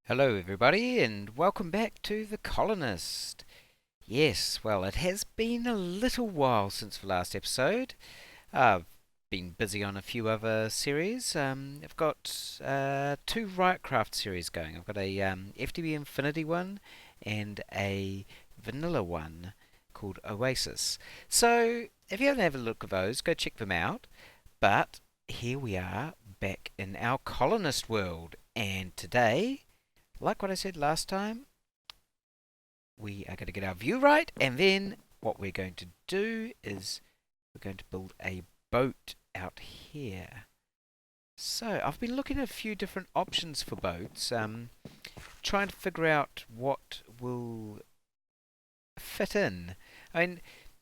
Hello everybody and welcome back to The Colonist. Yes, well it has been a little while since the last episode. I've been busy on a few other series. I've got two Riotcraft series going. I've got a FTB Infinity one and a vanilla one called Oasis. So if you haven't had a look at those, go check them out. But here we are back in our Colonist world, and today, like what I said last time, we are going to get our view right, and then what we're going to do is we're going to build a boat out here. So I've been looking at a few different options for boats, trying to figure out what will fit in. I mean,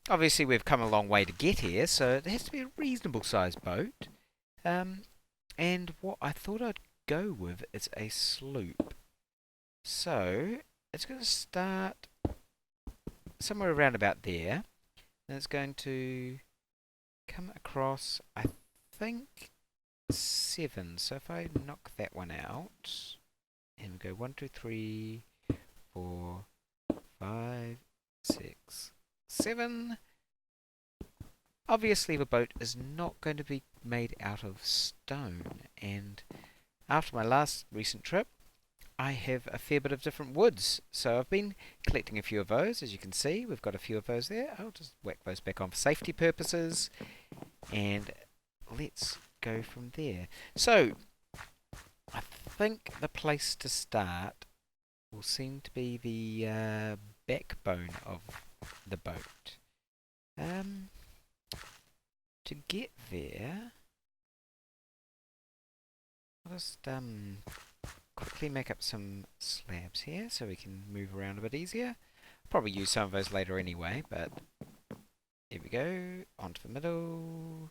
obviously we've come a long way to get here, so it has to be a reasonable sized boat. And what I thought I'd go with is a sloop. So it's going to start somewhere around about there. And it's going to come across, I think, 7. So if I knock that one out, and we go 1, 2, 3, 4, 5, 6, 7. Obviously the boat is not going to be made out of stone. And after my last recent trip, I have a fair bit of different woods, so I've been collecting a few of those. As you can see, we've got a few of those there. I'll just whack those back on for safety purposes, and let's go from there. So, I think the place to start will seem to be the backbone of the boat. To get there, I'll just quickly make up some slabs here so we can move around a bit easier. Probably use some of those later anyway, but here we go, onto the middle.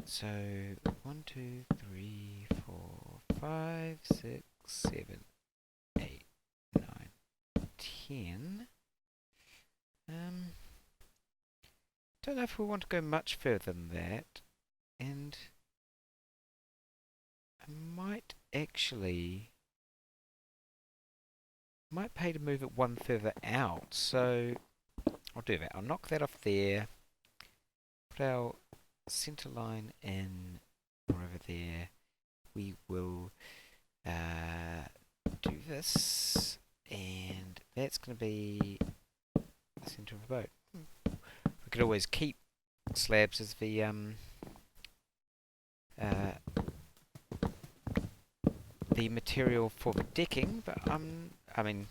So 1, 2, 3, 4, 5, 6, 7, 8, 9, 10. Don't know if we want to go much further than that, and I might pay to move it one further out, so I'll do that. I'll knock that off there, put our centre line in over there. We will do this, and that's going to be the centre of the boat. We could always keep slabs as the material for the decking, but I mean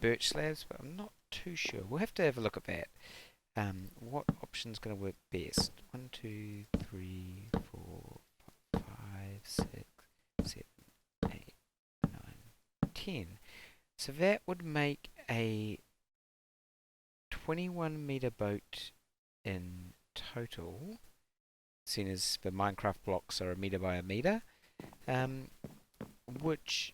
birch slabs, but I'm not too sure. We'll have to have a look at that. What option's going to work best? 1, 2, 3, 4, 5, 6, 7, 8, 9, 10. So that would make a 21-meter boat in total, seeing as the Minecraft blocks are a meter by a meter. Which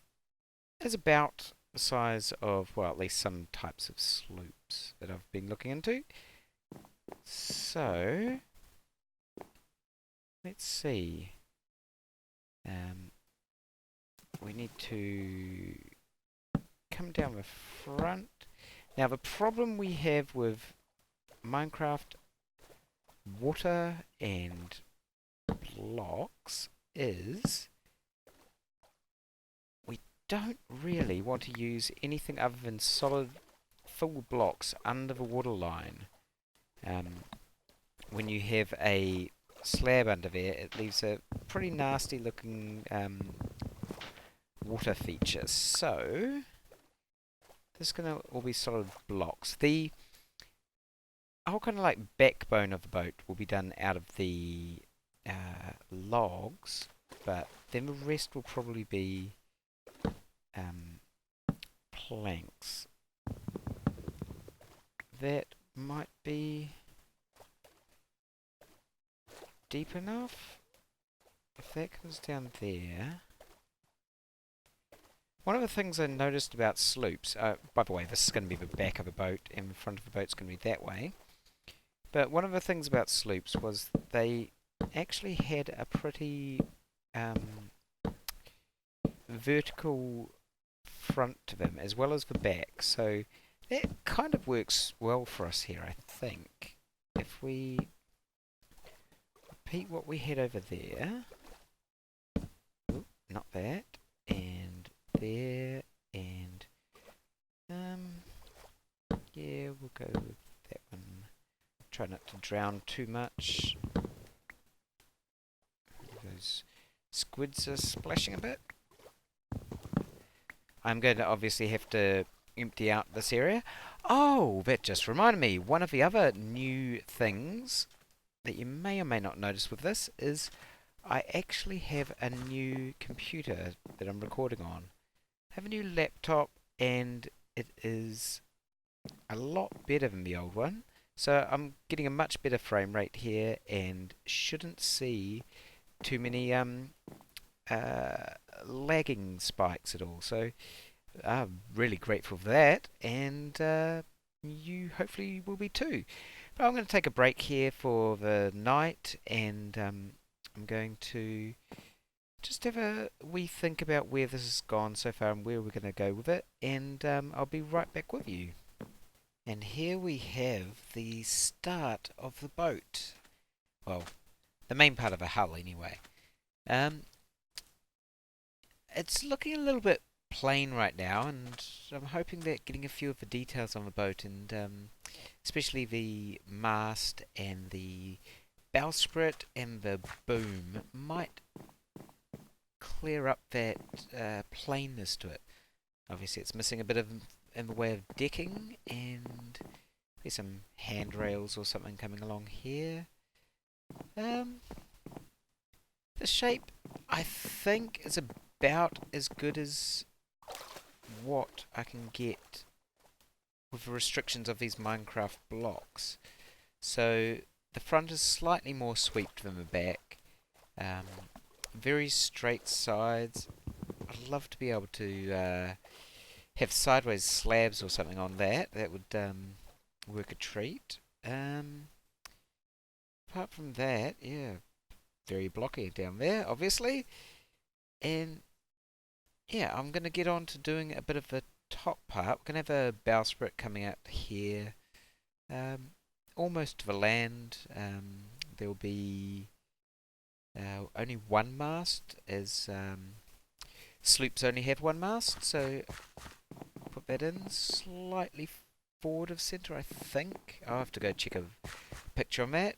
is about the size of, well, at least some types of sloops that I've been looking into. So, let's see. We need to come down the front. Now, the problem we have with Minecraft water and blocks is don't really want to use anything other than solid full blocks under the water line. When you have a slab under there, it leaves a pretty nasty looking water feature. So this is going to all be solid blocks. The whole kind of like backbone of the boat will be done out of the logs, but then the rest will probably be planks. That might be deep enough. If that comes down there. One of the things I noticed about sloops, by the way, this is going to be the back of the boat and the front of the boat's going to be that way. But one of the things about sloops was they actually had a pretty vertical front to them as well as the back, so that kind of works well for us here, I think. If we repeat what we had over there, oop, not that, and there, and yeah, we'll go with that one. Try not to drown too much. Those squids are splashing a bit. I'm going to obviously have to empty out this area. Oh, that just reminded me. One of the other new things that you may or may not notice with this is I actually have a new computer that I'm recording on. I have a new laptop and it is a lot better than the old one. So I'm getting a much better frame rate here and shouldn't see too many lagging spikes at all. So I'm really grateful for that, and you hopefully will be too. But I'm going to take a break here for the night, and I'm going to just have a wee think about where this has gone so far and where we're going to go with it, and I'll be right back with you. And here we have the start of the boat. Well, the main part of the hull anyway. It's looking a little bit plain right now, and I'm hoping that getting a few of the details on the boat, and especially the mast and the bowsprit and the boom, might clear up that plainness to it. Obviously it's missing a bit of in the way of decking, and there's some handrails or something coming along here. The shape, I think, is about as good as what I can get with the restrictions of these Minecraft blocks. So the front is slightly more swept than the back. Very straight sides. I'd love to be able to have sideways slabs or something on that. That would work a treat. Apart from that, yeah, very blocky down there, obviously. And yeah, I'm going to get on to doing a bit of the top part. We're going to have a bowsprit coming out here, almost to the land. There'll be only one mast, as sloops only have one mast, so put that in slightly forward of centre, I think. I'll have to go check a picture on that.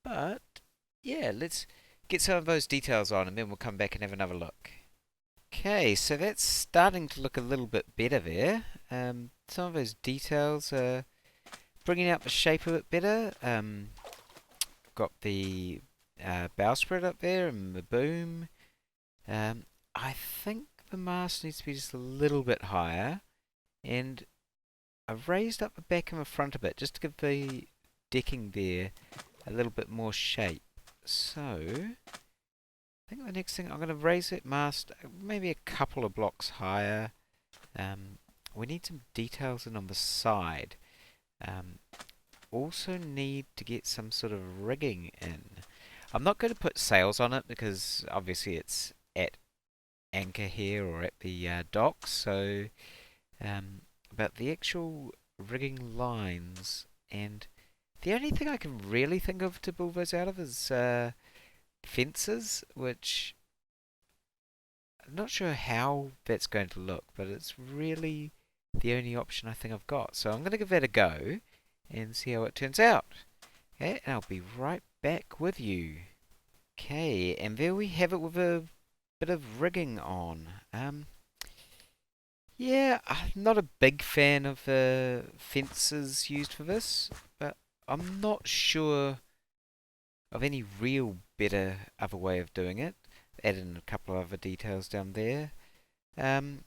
But yeah, let's get some of those details on and then we'll come back and have another look. Okay, so that's starting to look a little bit better there. Some of those details are bringing out the shape a bit better. Got the bowsprit up there and the boom. I think the mast needs to be just a little bit higher, and I've raised up the back and the front a bit just to give the decking there a little bit more shape. So I think the next thing, I'm going to raise that mast maybe a couple of blocks higher. We need some details in on the side. Also need to get some sort of rigging in. I'm not going to put sails on it because obviously it's at anchor here or at the docks, so but the actual rigging lines, and the only thing I can really think of to build those out of is fences, which I'm not sure how that's going to look, but it's really the only option I think I've got. So I'm going to give that a go and see how it turns out. Okay, and I'll be right back with you. Okay, and there we have it with a bit of rigging on. Yeah, I'm not a big fan of the fences used for this, but I'm not sure of any real better other way of doing it. Add in a couple of other details down there. I mean,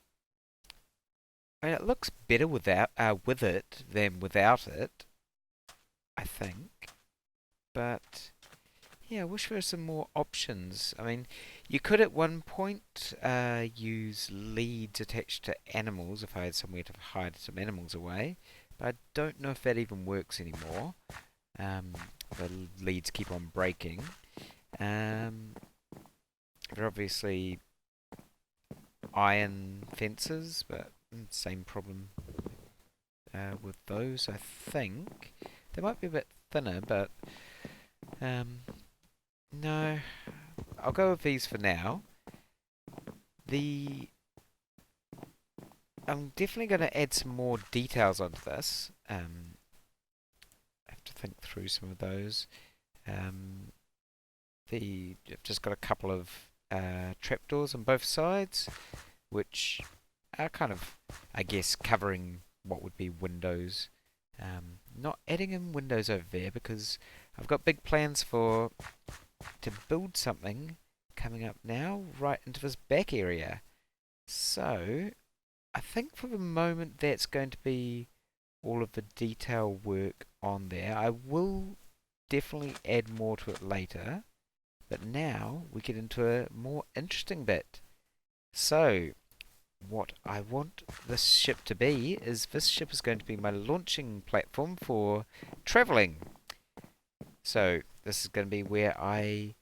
it looks better without with it than without it, I think. But yeah, I wish there were some more options. I mean, you could at one point use leads attached to animals if I had somewhere to hide some animals away, but I don't know if that even works anymore. The leads keep on breaking. They're obviously iron fences, but same problem with those, I think. They might be a bit thinner, but no, I'll go with these for now. I'm definitely going to add some more details onto this. I have to think through some of those. I've just got a couple of trapdoors on both sides, which are kind of, I guess, covering what would be windows. Not adding in windows over there because I've got big plans to build something coming up now right into this back area. So I think for the moment that's going to be all of the detail work on there. I will definitely add more to it later, but now we get into a more interesting bit. So what I want this ship to be is this ship is going to be my launching platform for travelling. So this is going to be where I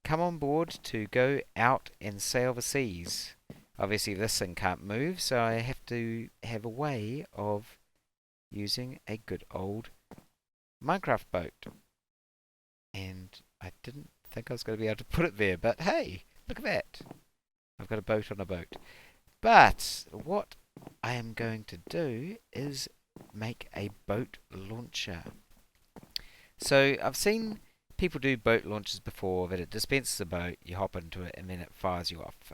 come on board to go out and sail the seas. Obviously this thing can't move, so I have to have a way of using a good old Minecraft boat. And I didn't think I was going to be able to put it there, but hey, look at that. I've got a boat on a boat. But what I am going to do is make a boat launcher. So I've seen people do boat launches before, that it dispenses a boat, you hop into it, and then it fires you off.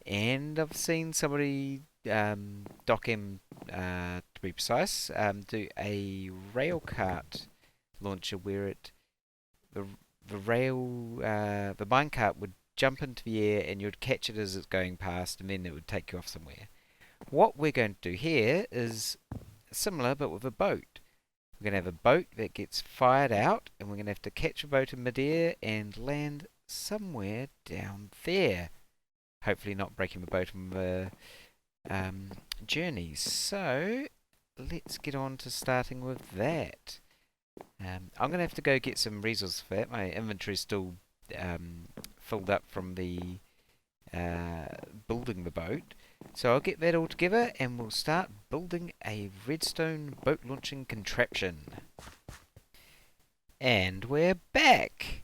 And I've seen somebody, DocM to be precise, do a rail cart launcher where the minecart would jump into the air and you'd catch it as it's going past, and then it would take you off somewhere. What we're going to do here is similar, but with a boat. We're going to have a boat that gets fired out, and we're going to have to catch a boat in midair and land somewhere down there. Hopefully not breaking the boat on the journey. So let's get on to starting with that. I'm going to have to go get some resources for that. My inventory is still filled up from the building the boat. So I'll get that all together and we'll start building a redstone boat launching contraption. And we're back!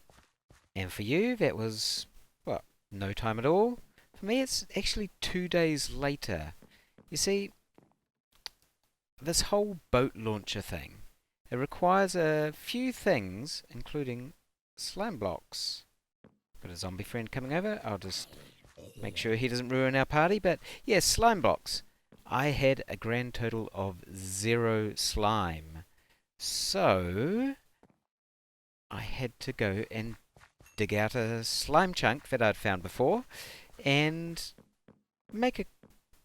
And for you, that was, what, no time at all? For me, it's actually 2 days later. You see, this whole boat launcher thing, it requires a few things, including slime blocks. Got a zombie friend coming over. I'll just make sure he doesn't ruin our party. But yes, slime blocks. I had a grand total of 0 slime. So I had to go and dig out a slime chunk that I'd found before and make a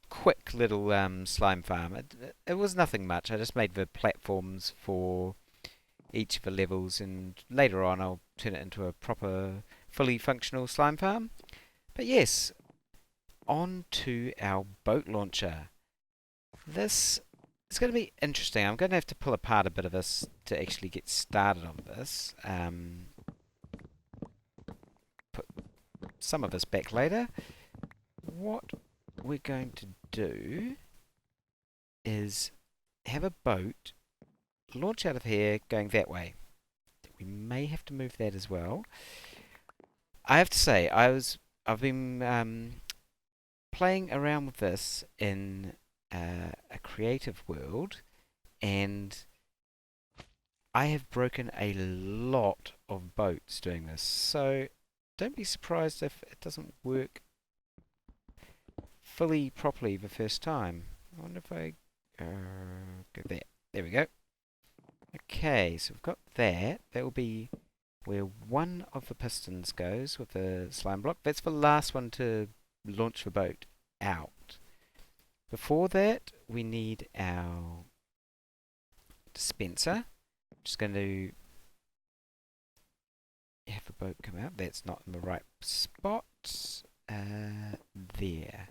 quick little slime farm. It was nothing much. I just made the platforms for each of the levels, and later on I'll turn it into a proper, fully functional slime farm. But yes, on to our boat launcher. This is going to be interesting. I'm going to have to pull apart a bit of this to actually get started on this. Put some of this back later. What we're going to do is have a boat launch out of here going that way. We may have to move that as well. I have to say, I've been playing around with this in a creative world, and I have broken a lot of boats doing this. So don't be surprised if it doesn't work fully properly the first time. I wonder if I go there. There we go. Okay, so we've got that. That will be where one of the pistons goes with the slime block. That's the last one to launch the boat out. Before that, we need our dispenser. Just going to have the boat come out. That's not in the right spot. There.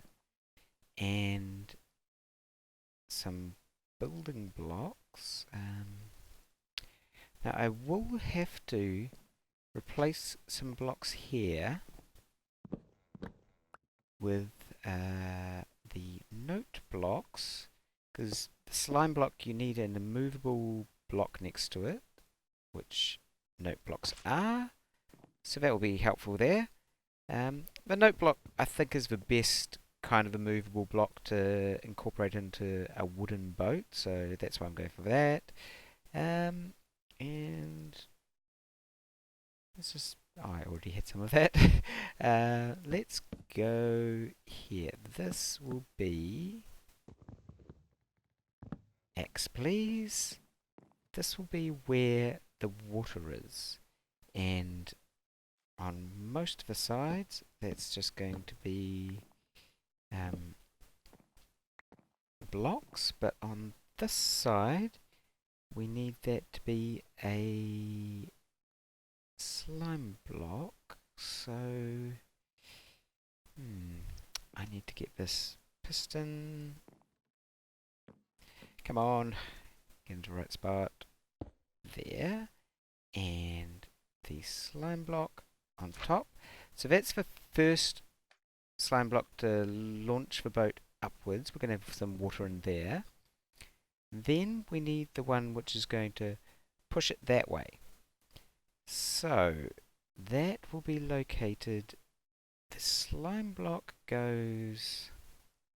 And some building blocks. Now I will have to replace some blocks here with the note blocks, because the slime block you need an immovable block next to it, which note blocks are, so that will be helpful there. The note block I think is the best kind of immovable block to incorporate into a wooden boat, so that's why I'm going for that. And let's just, oh, I already had some of that. Let's go here. This will be X, please. This will be where the water is, and on most of the sides that's just going to be blocks, but on this side we need that to be a slime block, so I need to get this piston, come on, get into the right spot, there, and the slime block on top. So that's the first slime block to launch the boat upwards. We're going to have some water in there. Then we need the one which is going to push it that way. So that will be located, the slime block goes,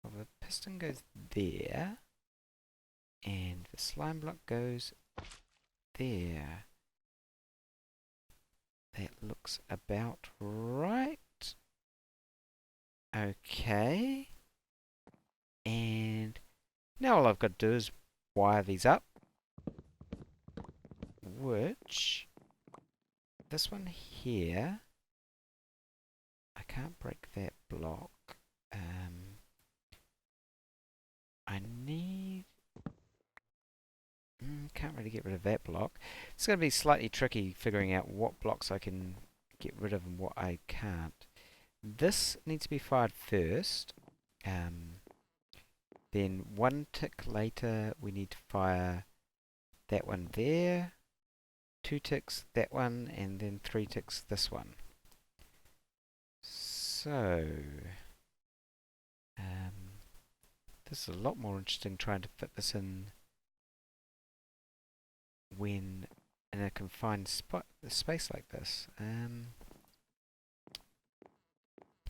well, the piston goes there, and the slime block goes there. That looks about right. Okay. And now all I've got to do is wire these up, which this one here, I can't break that block. I need, can't really get rid of that block. It's going to be slightly tricky figuring out what blocks I can get rid of and what I can't. This needs to be fired first. Then one tick later we need to fire that one there, 2 ticks that one, and then 3 ticks this one. So this is a lot more interesting trying to fit this in when in a confined space like this.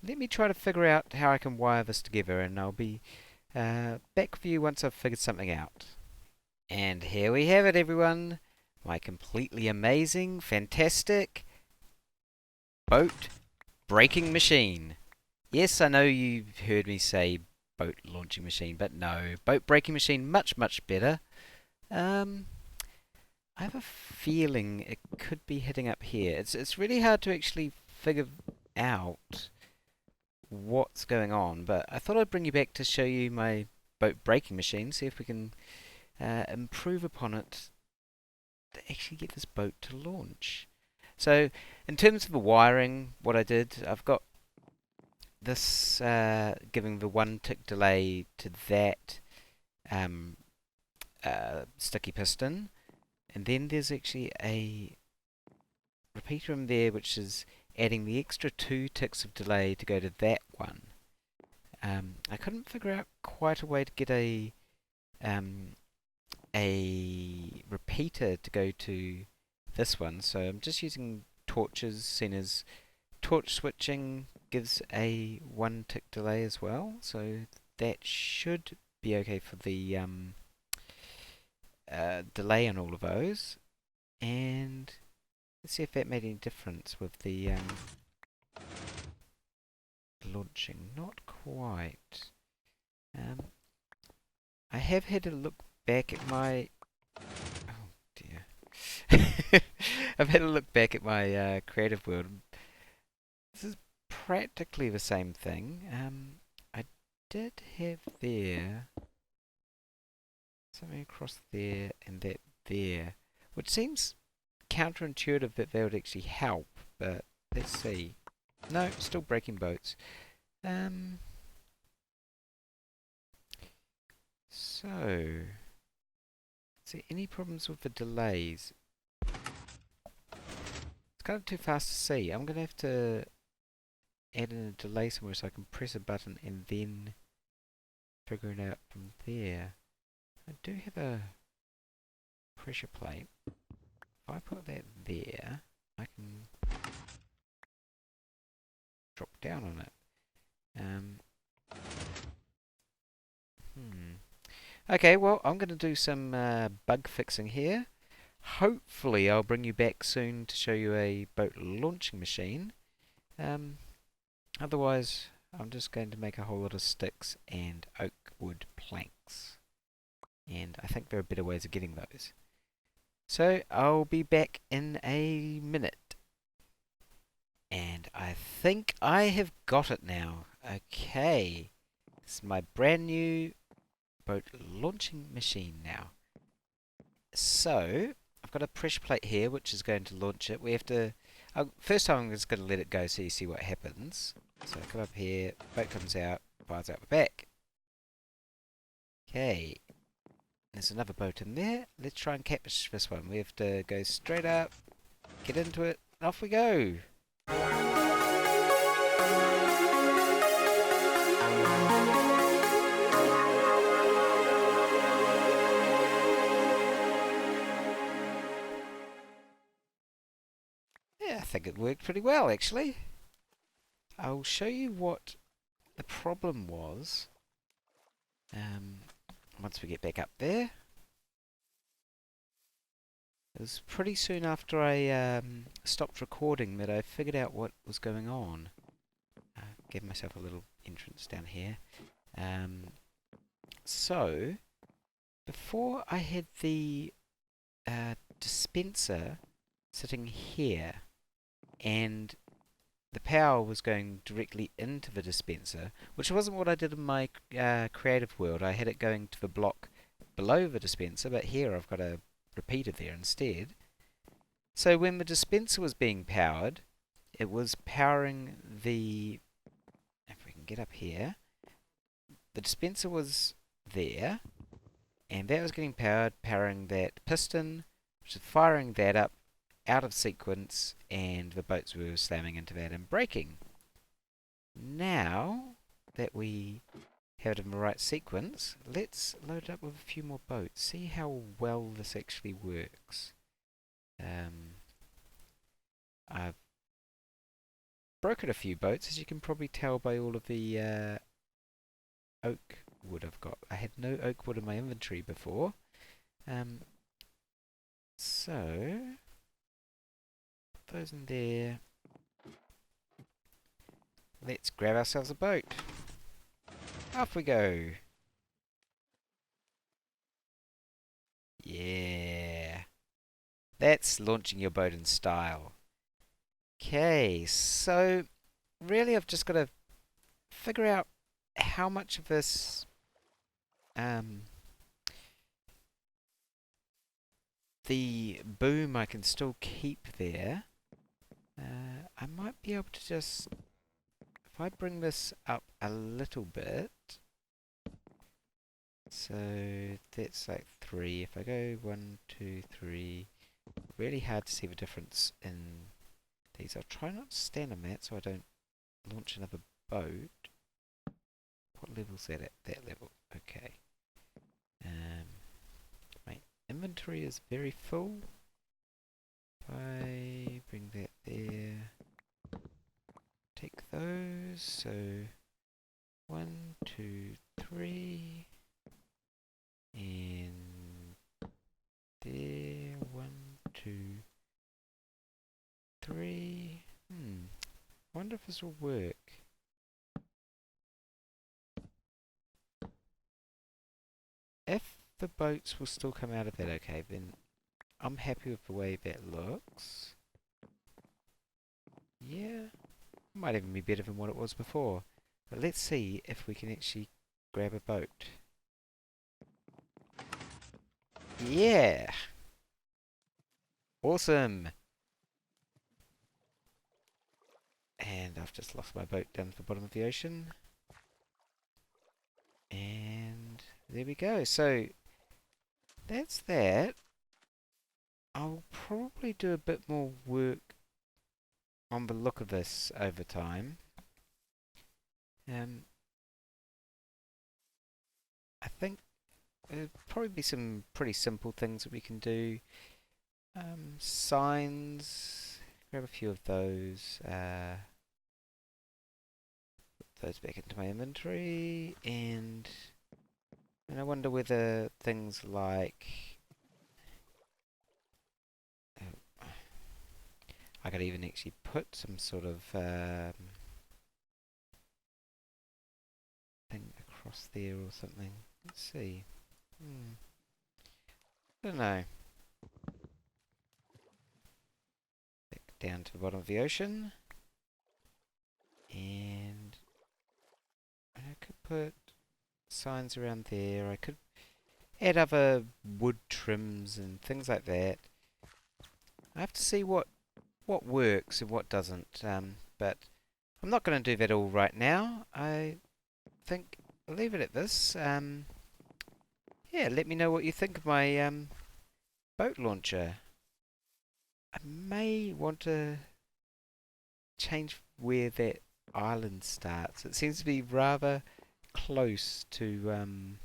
Let me try to figure out how I can wire this together, and I'll be back with you once I've figured something out. And here we have it, everyone. My completely amazing, fantastic boat braking machine. Yes, I know you've heard me say boat launching machine, but no, boat braking machine, much, much better. I have a feeling it could be hitting up here. It's really hard to actually figure out what's going on, but I thought I'd bring you back to show you my boat braking machine, see if we can improve upon it to actually get this boat to launch. So in terms of the wiring, what I did, I've got this giving the 1 tick delay to that sticky piston, and then there's actually a repeater in there which is adding the extra 2 ticks of delay to go to that one. I couldn't figure out quite a way to get a repeater to go to this one, so I'm just using torches, seeing as torch switching gives a 1 tick delay as well, so that should be okay for the delay on all of those. And let's see if that made any difference with the launching. Not quite. I have had a look back at my... Oh dear. I've had a look back at my creative world. This is practically the same thing. I did have there something across there and that there, which seems counterintuitive that they would actually help, but let's see. No, still breaking boats. So, is there any problems with the delays? It's kind of too fast to see. I'm going to have to add in a delay somewhere so I can press a button and then figure it out from there. I do have a pressure plate. If I put that there, I can drop down on it. Okay, well, I'm going to do some bug fixing here. Hopefully I'll bring you back soon to show you a boat launching machine. Otherwise, I'm just going to make a whole lot of sticks and oak wood planks. And I think there are better ways of getting those. So I'll be back in a minute. And I think I have got it now. Okay. It's my brand new boat launching machine now. So, I've got a pressure plate here which is going to launch it. We have to... first time I'm just going to let it go so you see what happens. So come up here, boat comes out, fires out the back. Okay. There's another boat in there. Let's try and catch this one. We have to go straight up, get into it, and off we go. Yeah, I think it worked pretty well actually. I'll show you what the problem was once we get back up there. It was pretty soon after I stopped recording that I figured out what was going on. Give myself a little entrance down here. So, before I had the dispenser sitting here, and the power was going directly into the dispenser, which wasn't what I did in my creative world. I had it going to the block below the dispenser, but here I've got a repeater there instead. So when the dispenser was being powered, it was powering the... If we can get up here, the dispenser was there, and that was getting powered, powering that piston, which is firing that up out of sequence, and the boats were slamming into that and breaking. Now that we have it in the right sequence, let's load it up with a few more boats. See how well this actually works. I've broken a few boats, as you can probably tell by all of the oak wood I've got. I had no oak wood in my inventory before. So put those in there. Let's grab ourselves a boat. Off we go. Yeah. That's launching your boat in style. Okay, so really I've just got to figure out how much of this the boom I can still keep there. I might be able to just, if I bring this up a little bit, so that's like 3. If I go 1, 2, 3, really hard to see the difference in these. I'll try not to stand on that so I don't launch another boat. What level's that at? That level. Okay. My inventory is very full. If I bring that there, take those. So 1, 2, 3, and there. 1, 2, 3. Wonder if this will work. If the boats will still come out of that okay, then I'm happy with the way that looks. Yeah, might even be better than what it was before. But let's see if we can actually grab a boat. Yeah! Awesome! And I've just lost my boat down to the bottom of the ocean. And there we go. So, that's that. I'll probably do a bit more work on the look of this over time. Um, I think there'd probably be some pretty simple things that we can do. Signs, grab a few of those. Put those back into my inventory, and I wonder whether things like I could even actually put some sort of thing across there or something. Let's see. I don't know. Back down to the bottom of the ocean. And I could put signs around there. I could add other wood trims and things like that. I have to see what works and what doesn't. But I'm not going to do that all right now. I think I'll leave it at this. Yeah, let me know what you think of my boat launcher. I may want to change where that island starts. It seems to be rather close to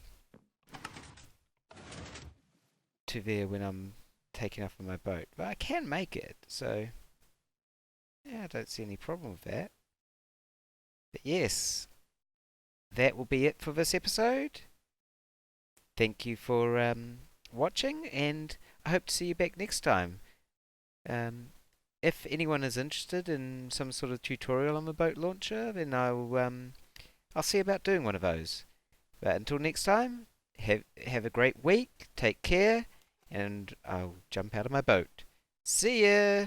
there when I'm taking off on my boat. But I can make it, so yeah, I don't see any problem with that. But yes, that will be it for this episode. Thank you for watching, and I hope to see you back next time. If anyone is interested in some sort of tutorial on the boat launcher, then I'll see about doing one of those. But until next time, have a great week, take care, and I'll jump out of my boat. See ya!